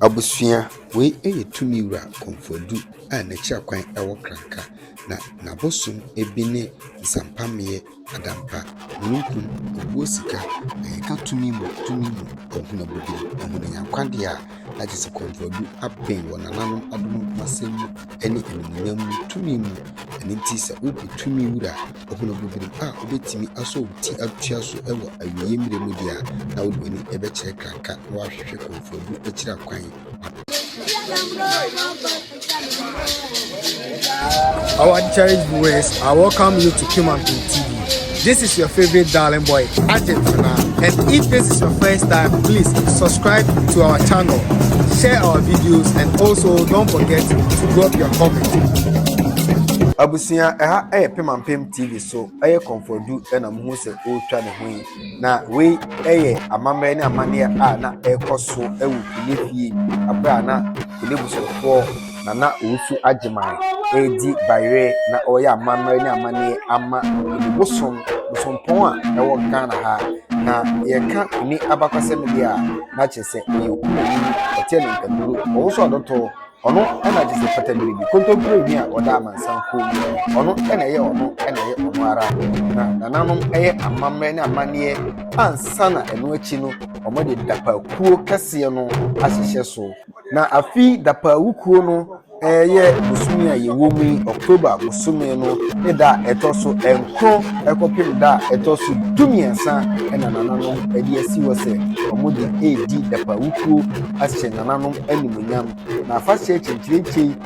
Abusua wei tumi wura Komfodu a n'akyi akwan ɛwɔ Kranka na n'abosom ebi ne nsampammeɛ adampa mununkum obuo sika na yɛka tumi mu ɔhuna bobi ɔhuna yankwadeɛ a agye sɛ Komfodu apɛn wɔ nananom adom masɛm mu ɛne animuonyam mu tumi mu ɛne nti sɛ wopɛ tumi wura ɔhuna bobi a wobɛtumi asɔ wo ti atua so ɛwɔ awiei mmerɛ mu deɛ a na wode w'ani ɛbɛkyerɛ Kranka na wahwehwɛ Komfodu akyiri akwan. Our cherished viewers, I welcome you to Kimanton TV. This is your favorite darling boy, Argentina. And if this is your first time, please subscribe to our channel, share our videos, and also don't forget to drop your comment. Abusia Pimampem TV so Komfodu na muhu se o twa ne ho na we amamre ne amane a na ekoso ewu kunefie abra na kunebusofo na osu ageman edi bayre na oya amamre ne amane ama bosom bosompon a ewo Ghana ha na yeka ni abakwasem dia na chese ni okunu otie ne nkaduru o so adoto ono ena jise patabiri bi kontompre ni a oda amansanko ono ena ye ono ara na nananom amamre ne amane ansana eno achi no omode dapakuo kase no ahyehye so na afi dapawukuo no busumi a yewo mu October busumi no ne da etoso enkro ekopim da etoso dumiensa ena nananom edi asi wose omode edi dapawukuo ahyehye nananom animuonyam na afahye chinchirinchi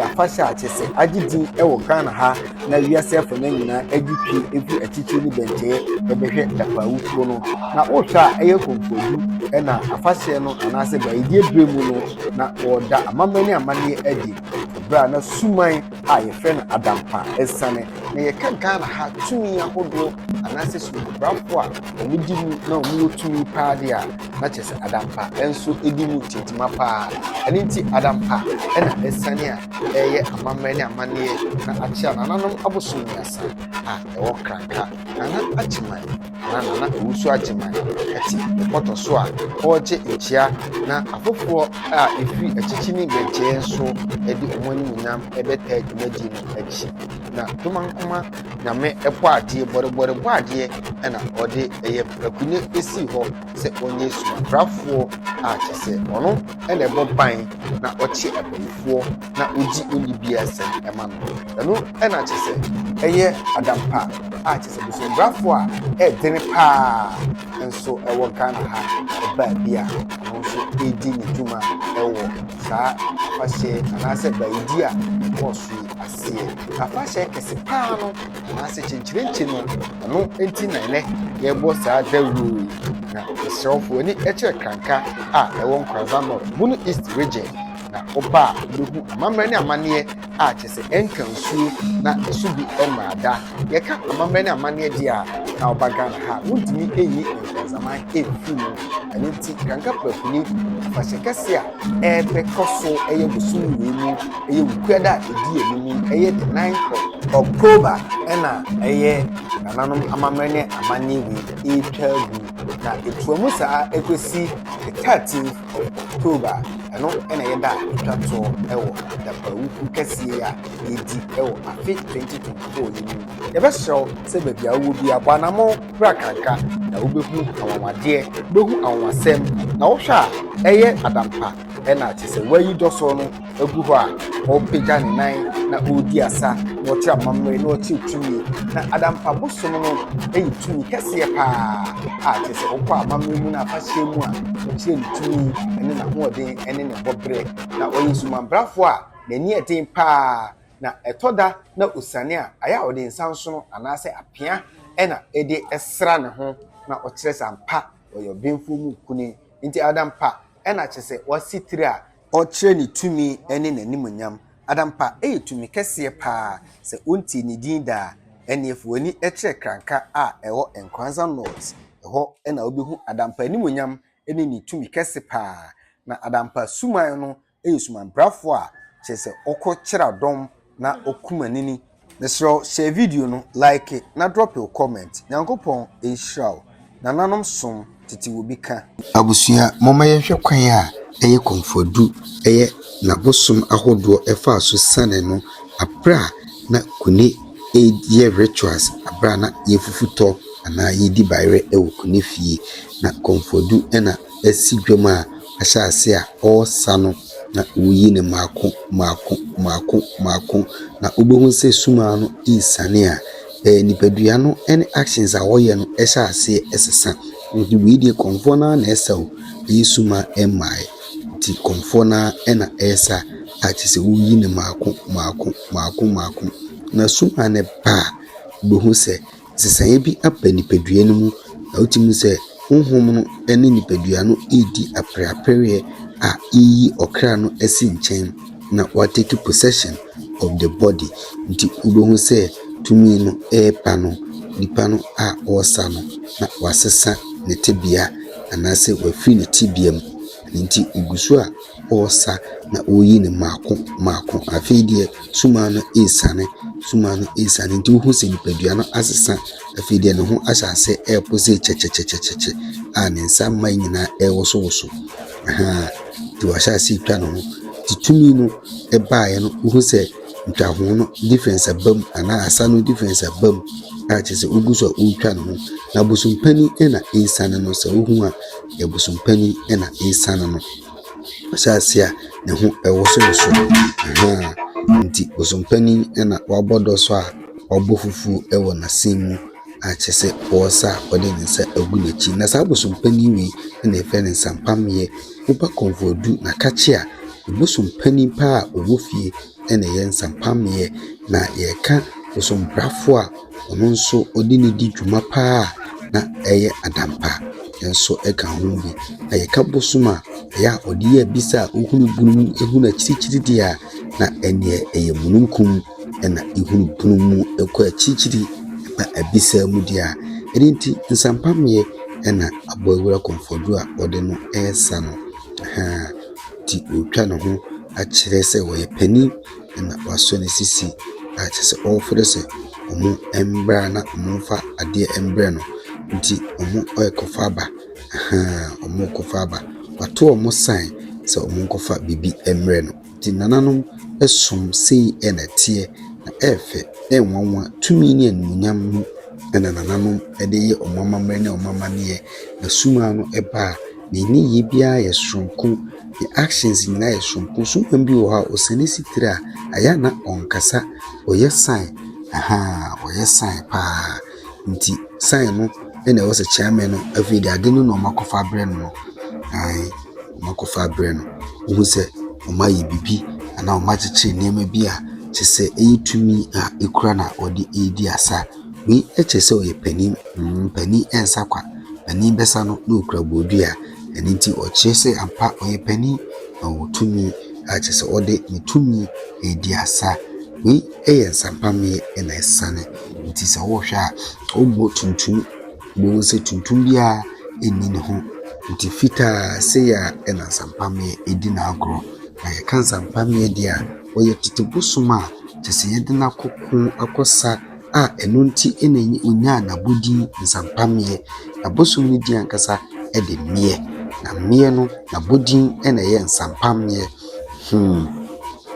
afahye achese agidi ewo Ghana ha na wiase afo na nyina agitwi efu achichi ni bente ebehwe dapawukuo no na ohwa Komfodu ena afahye no anase ba edi ebremu no na oda amamani amane edi bra na suman a yefren adampa esane na yeka Ghana ha tumi ahodo anase subrafo a omudimu na omu tumi paade a na chese adampa enso edimu tintima pa aninti adampa ena esane a amamani amane na achia nananom abosom yasa a ewo Kranka na achiman na ewusu achiman ati poto so a oje echia na afofo a efi achichi ni beche enso edi omunyam ebeta adwumadi no achi na tomankoma na me epo ade borebore ade na ode prakune esi ho se onye subrafo a chese ono ene boban na ochi abafo na oji onibia sen ema no no ena chese adampa a chese subrafo a edene pa enso ewo Ghana ha eba bia no so edi ni dwuma ewo sa fashe anase baidi a kosu asie afashe kese pa no anase chinchirenchi no enti na ne yebo sa dawuru na esrofo ni eche Kranka a ewo Nkrazano bunu East region na oba behu amamre ne amane a chese enkansu na esubi emrada yeka amamre ne amane dia na oba Ghana ha wuntimi eyi zaman efu no anenti Kranka prakuni fashe kese a koso busumi wemu wukwada edi enimi the 9th of October ena nananom amamre ne amane wi etwagu na etuamu saa ekosi the 13th of October eno ena yeda etwato ewo dapawuku kese a edi ewo afi 2024 yemu yebehyew se babia wo bi abanamo bra Kranka na wobehu awamade behu awasem na wohwa adampa ena chese wayi doso no agu ho a opega ne nan na odi asa na ochi amamre na ochi tumi na adampa bosom no tumi kese pa a chese okwa amamre mu na afahye mu a ochi tumi ene na hoden ene ne bobre na oyisumanbrafo a nani eten pa na etoda na osane a aya ode nsanso no anase apia ena ede esra ne ho na ochire sampa oyo benfu mu kuni nti adampa ena chese wasitire a ochire ni tumi ene nanimonyam adampa tumi kese pa se onti ni dinda ene efuani echire Kranka a ewo Nkranza North eho ena obehu adampa animonyam ene ni tumi kese pa na adampa suman no suman brafo a chese okochira dom na okumanini nesro share video no like it, na drop your comment nyankopon ehraw na nanom som titi wo bika abusua moma yehwe kwan a ɛyɛ kɔmfodu ɛyɛ n'abosom ahodoɔ ɛfa so sane no abra na kune ɛyɛ rituals abra na yɛfufutɔ anaa yɛdi bayerɛ ɛwɔ kune fie na kɔmfodu ɛna ɛsi dwam a ahyɛ ase a ɔresa no na woyi ne maako na wobɛhu sɛ suma no ɛresane a nipadua no ɛne actions a wɔyɛ no ɛhyɛ ase ɛsesa nti weidie kɔmfoɔ no na ɛsa o ɛyɛ suma ɛmmae nti kɔmfoɔ no ɛna ɛresa a kyerɛ sɛ woyi ne maako na suma no ba a wobɛhu sɛ sesaeɛ bi aba nipadua no mu na wotumi sɛ honhom no ɛne nipadua no ɛredi apreapreɛ a ɛyi ɔkra no asi nkyɛn na watake possession of the body nti wobɛhu sɛ tumi no ɛɛpa no nipa no a ɔresa no na wasesa ne tibia anaasɛ wafiri ne tibia mu nti ugu so a ɔresa na ɔyi ne maako afei deɛ suma no ɛresane nti wohu sɛ nipadua no asesa afei deɛ ne ho ahyɛ ase ɛɛpo sɛ kyɛkyɛkyɛkyɛkyɛ a ne nsa mma nyinaa ɛwosowoso nti wahyɛ ase twa ne ho nti tumi no ɛbaeɛ no wohu sɛ ntwaho no difference abam anaa asa no difference abam a kyerɛ sɛ wogu so a wotwa ne ho na bosompani ɛna ɛresane no sɛ wohu a bosompani ɛna ɛresane no wahyɛ ase a ne ho ɛwosowoso nti bosompani ɛna wabɔ dɔ so a wabɔ fufuo ɛwɔ n'asen mu a kyerɛ sɛ ɔresa a ɔde ne nsa agu n'akyi na saa bosompani wei ɛna ɛfɛ ne nsampammeɛ woba kɔmfodu na kakye a bosompani pa a ɔwɔ fie ɛna ɛyɛ nsampammeɛ na yɛka bosombrafo a ɔno nso ɔde ne di dwuma paa na ɛyɛ adampa nso ɛka ho bi na yɛka bosom a ɛyɛ a ɔde yɛ bisa a ohunu bunum ehunu akyirikyiri deɛ a na ɛneɛ ɛyɛ mununkum ɛna ehunu bunum ɛkɔ akyirikyiri na abisa mu deɛ a ɛde nti nsampammeɛ ɛna aboawura kɔmfodu a ɔde no ɛresa no ti otwa ne ho akyerɛ sɛ wɔyɛ panin na wasɔ ne sisi a kyerɛ sɛ ɔrefrɛ sɛ ɔmo mbra na ɔmo mfa adeɛ mbrɛ no nti ɔmo ɔyɛkɔfa aba ɔmo kɔfa aba wato ɔmo sign sɛ ɔmo nkɔfa bibi mbrɛ no nti nananom ɛsom sei ɛna teɛ na ɛfɛ ɛnwanwa tumi ne animuonyam mu ɛna nananom ɛde yɛ ɔmo amammerɛ ne ɔmo amanneɛ na suma no ɛba a ne yie biara yɛ soronko the actions nyinaa yɛ soronko suma bi wɔ hɔ a ɔsane sitire a ayɛ na ɔnkasa ɔyɛ sign ɔyɛ sign paa nti sign no ɛna ɛwɔ sɛ chairman no afei de ade no na ɔmakɔfa abrɛ no ɔmakɔfa abrɛ no wohu sɛ ɔmayɛ bibi anaa ɔmakyekyere nneɛma bi a kyerɛ sɛ ɛyɛ tumi a ɛkura na ɔde ɛredi asa wei ɛkyerɛ sɛ ɔyɛ panin ɛnsa kwa panin bɛsa no na ɔkura bodua ɛno nti ɔkyerɛ sɛ ampa ɔyɛ panin na ɔwɔ tumi a kyerɛ sɛ ɔde ne tumi ɛredi asa wei ɛyɛ nsampammeɛ ɛna ɛsane nti sɛ wɔhwɛ a ɔmmɔ tuntum wɔn sɛ tuntum biara ɛnni ne ho nti fitaa sɛ ya ɛna nsampammeɛ ɛdi n'agorɔ na yɛka nsampammeɛ deɛ a ɔyɛ tete bosom a kyerɛ sɛ yɛde n'akoko akɔsa a ɛno nti ɛna onyaa n'abɔdin nsampammeɛ na bosom no di ankasa ɛde mmeɛ na mmeɛ no n'abɔdin ɛna ɛyɛ nsampammeɛ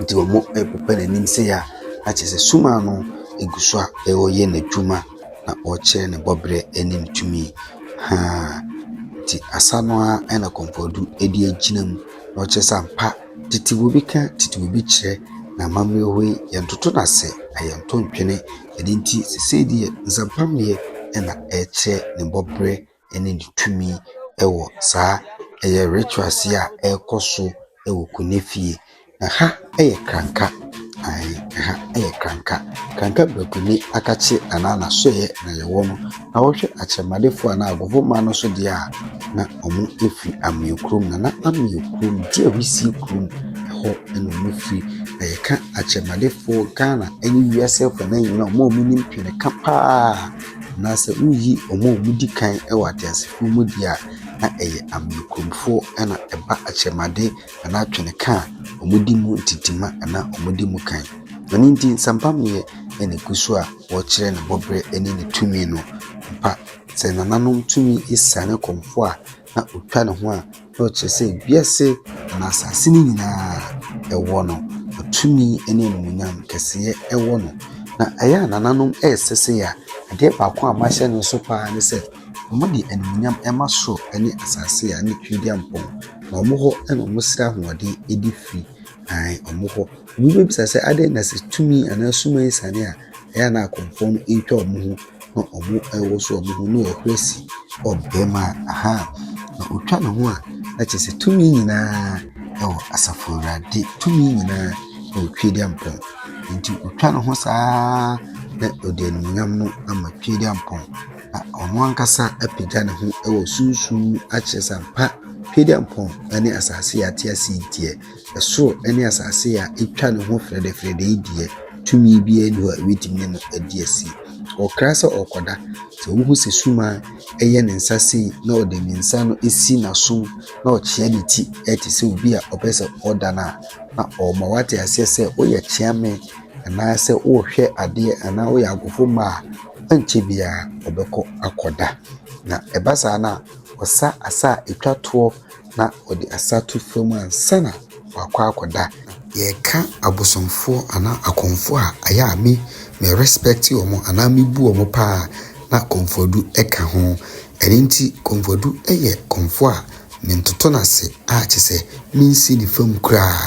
nti wɔn ɛpepa n'anim sɛ ya akyerɛ sɛ suma no egu so a ɛwɔyɛ n'adwuma na ɔkyerɛ ne bɔbrɛ ɛne ne tumi nti asa no a ɛna kɔmfodu ɛde agyina mu na ɔkyerɛ sɛ ampa tete wo bi ka tete wo bi kyerɛ na amammerɛ hɔ yi yɛntoto n'ase na yɛnto ntwene ɛde nti sesei deɛ nsampammeɛ ɛna ɛkyerɛ ne bɔbrɛ ɛne ne tumi ɛwɔ saa ɛyɛ rituals a ɛrekɔ so ɛwɔ kune fie na ha ɛyɛ kranka kranka brakuni akakye anaa n'asɔeɛ na yɛwɔ no na wɔhwɛ akyerɛmadefoɔ na agofoma no so deɛ a na ɔmo efiri amea kurom na amea kurom di a wisi kurom ɛhɔ ɛna ɔmo firi na yɛka akyerɛmadefoɔ Ghana ɛne wiase fo na nyina ɔmo nim twene ka paa na sɛ uyi ɔmo di kan ɛwɔ ateasefo mu deɛ a na ɛyɛ amea kuromfoɔ ɛna ɛba akyerɛmade na twene ka ɔmo di mu ntitima ana ɔmo di mu kan ɛne nti nsampammeɛ ɛna gu so a wɔkyerɛ ne bɔbrɛ ɛne ne tumi no mpa sɛ nananom tumi esane kɔmfo a na otwa ne ho a no chese biase na asase ni nyina ewo no otumi ene emunyam kese ewo no na aya nananom esese ya ade baako a mahye no so pa ne se omodi emunyam emaso ene asase ya ne twidi ampon na omoho ene omosira hoɔden edi free ai omoho obi bisa se ade na se tumi anasuma isane a aya na akonfo no etwa omoho na omo ewo so omoho no ehwesi obema aha na otwa ne ho a na chese tumi nyina ewo asafo rade tumi nyina o twidi ampon nti otwa ne ho saa na ode emunyam no ama twidi ampon na ono ankasa apagya ne ho ewo sunsun akyesa mpa twidi ampon ane asase ya tia sitie eso ane asase ya etwa ne ho frede idie tumi bi eni ho awetimi no adi asi okrasa okoda se wo se suma eye ne nsase na ode ne nsa no esi na so na ochia ne ti eti se obi a opese oda na oma wate ase se oye chiame na se wo hwe ade ana wo ya agofo ma anche bia obeko akoda na ebasa na osa asa etwato na ode asatu fam ansana wakwa akoda yeka abosomfo ana akonfo a aya me respect omo ana me bu omo pa na konfodu eka ho erinti konfodu eye konfo a mentoto na se a chese minsi di fam kra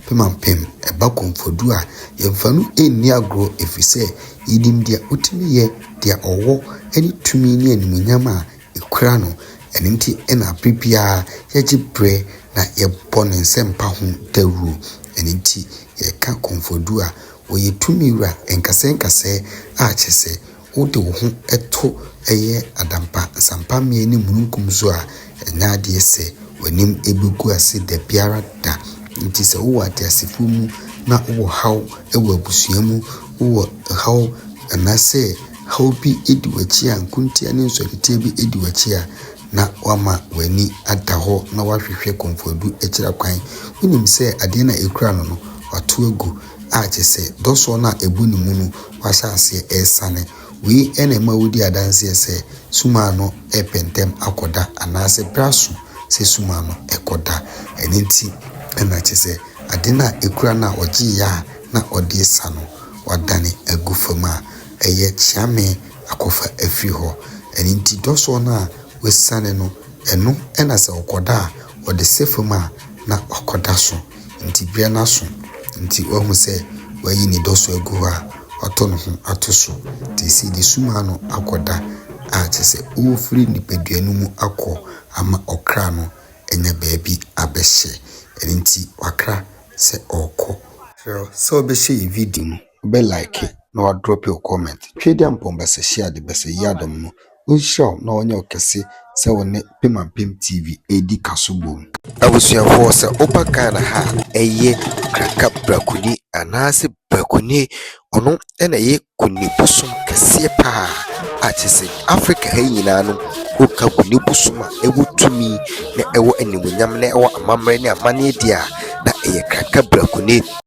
pemampem eba konfodu a yemfanu enni agro efise yidim dia utimi ye dia owo eni tumi ni animunyam a ekura no erinti ena prepare yegibre na yebone nsempa ho dawu erinti yeka konfodu a oye tumi wura enkase a chese wode wo ho eto eye adampa sampa me ni mununkum so a enade ese wanim ebugu ase da biara da nti se wo ate asefo mu na wo haw ewo abusuamu wo haw anase haw bi edi wachi a nkuntia ne nsorite bi edi wachi a na wama wani ada ho na wahwehwe konfodu ekira kwan unim se ade na ekura no wato agu a chese doso na ebu ni mu no wahase esane we ene ma wodi adanse se suma no epentem akoda anase braso se suma no ekoda eninti ena chese ade na ekura na oji ya na odi sano wadane agufama eye chiame akofa afri ho eninti doso na wesane no eno ena se okoda ode sefuma na okoda so nti bia na so nti ohu se wayi ni doso agu ha otono ho atoso tisi di suma no akoda a chese ofri ni peduanu mu akọ ama okra no enya baabi abehye enti wakra se okọ so obehye video no be like na wa drop your comment twedi ampomba se share de bese yadom no unshow na onye okese se woni Pemampem TV edi kasobom abusuafo se opaka na ha eye kraka brakuni anase brakuni ono ena ye kuni busum kese pa a chese Africa ha nyina no oka kuni busuma ewo tumi na ewo animunyam na ewo amamre ne amane dia na eye kraka brakuni